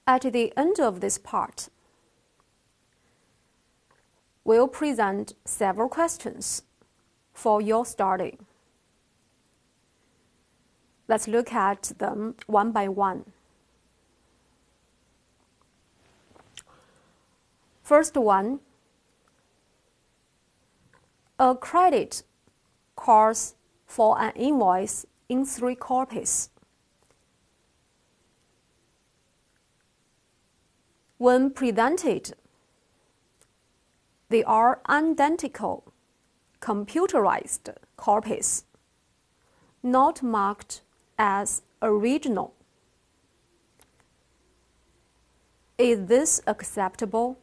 At the end of this part, we'll present several questions for your study. Let's look at them one by one. First one, a credit calls for an invoice in 3 copies. When presented, they are identical, computerized copies, not marked as original. Is this acceptable?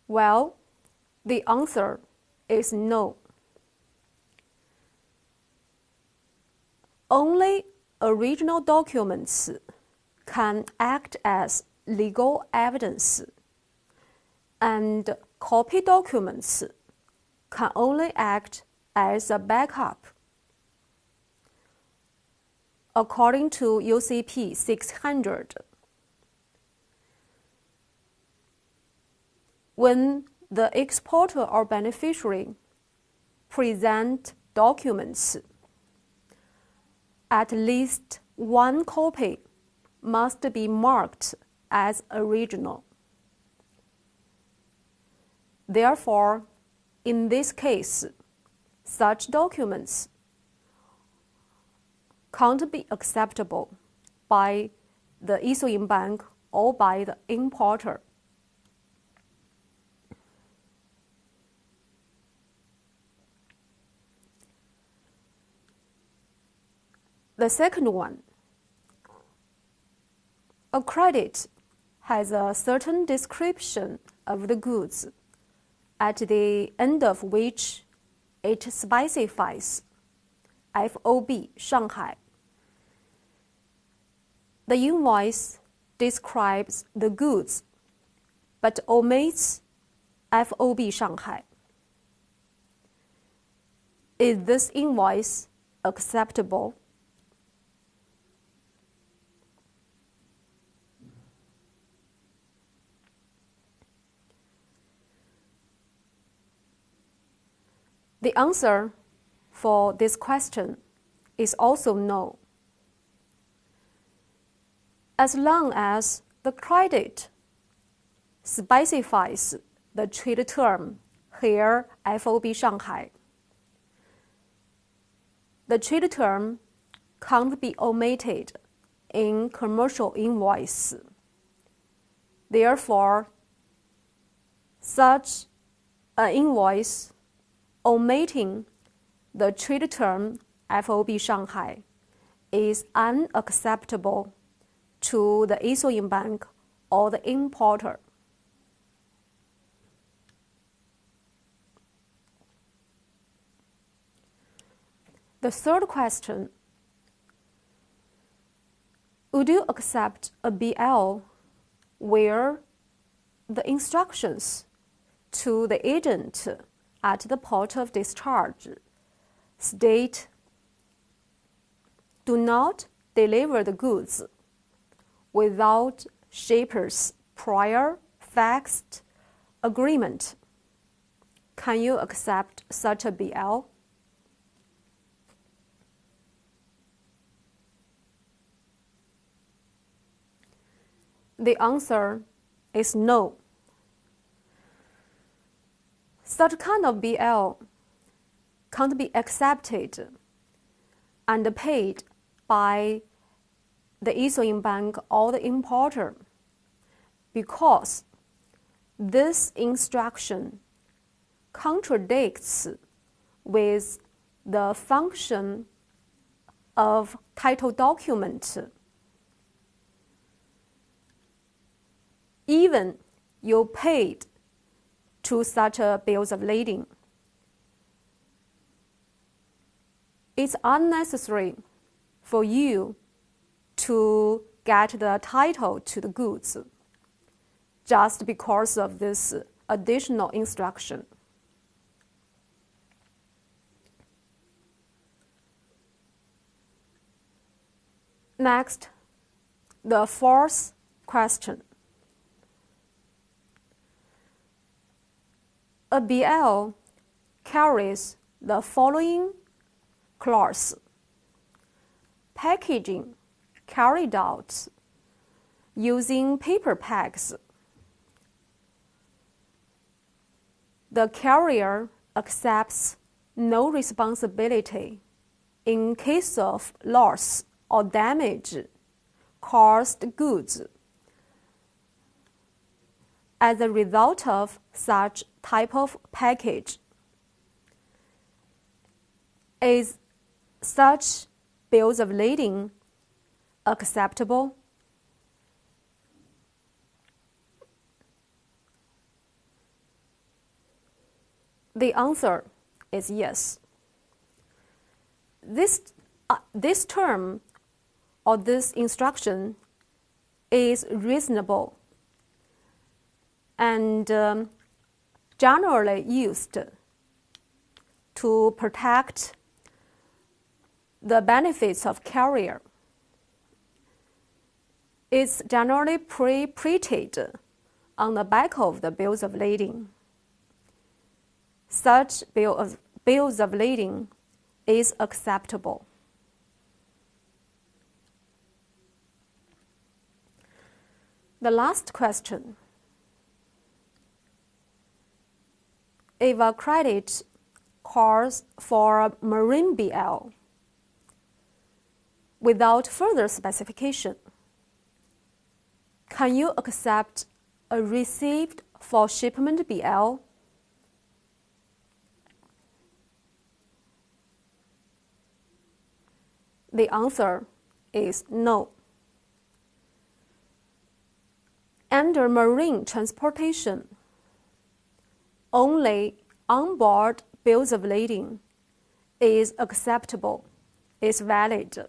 Well, the answer is no. Only original documents can act as legal evidence, and copy documents can only act as a backup. According to UCP 600, when the exporter or beneficiary present documents, at least one copy must be marked as original. Therefore, in this case, such documents can't be acceptable by the issuing bank or by the importer. The second one, a credit has a certain description of the goods, at the end of which it specifies FOB Shanghai. The invoice describes the goods but omits FOB Shanghai. Is this invoice acceptable? The answer for this question is also no. As long as the credit specifies the trade term, here FOB Shanghai, the trade term can't be omitted in commercial invoice. Therefore, such an invoice omitting the trade term FOB Shanghai is unacceptable to the issuing bank or the importer. The third question, would you accept a BL where the instructions to the agent at the port of discharge state, do not deliver the goods without shipper's prior faxed agreement? Can you accept such a BL? The answer is no. Such kind of BL can't be accepted and paid by the issuing bank or the importer because this instruction contradicts with the function of title document. Even you paid to such a bills of lading, it's unnecessary for you to get the title to the goods just because of this additional instruction. Next, the fourth question. A BL carries the following clause: packaging carried out using paper packs. The carrier accepts no responsibility in case of loss or damage caused goods as a result of such type of package. Is such bills of lading acceptable? The answer is yes. This term or this instruction is reasonable and generally used to protect the benefits of carrier. It's generally printed on the back of the bills of lading. Such bills of lading is acceptable. The last question. If a credit calls for a marine BL without further specification, can you accept a received for shipment BL? The answer is no. Under marine transportation, only onboard bills of lading is acceptable, is valid.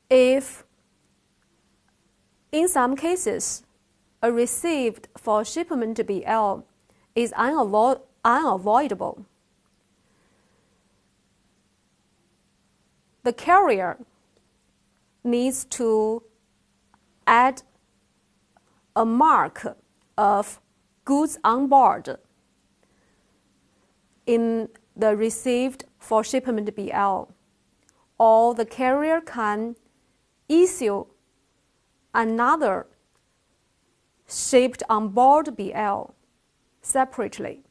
If, in some cases, a received for shipment BL is unavoidable, the carrier needs to add a mark of goods on board in the received for shipment BL, or the carrier can issue another shipped on board BL separately.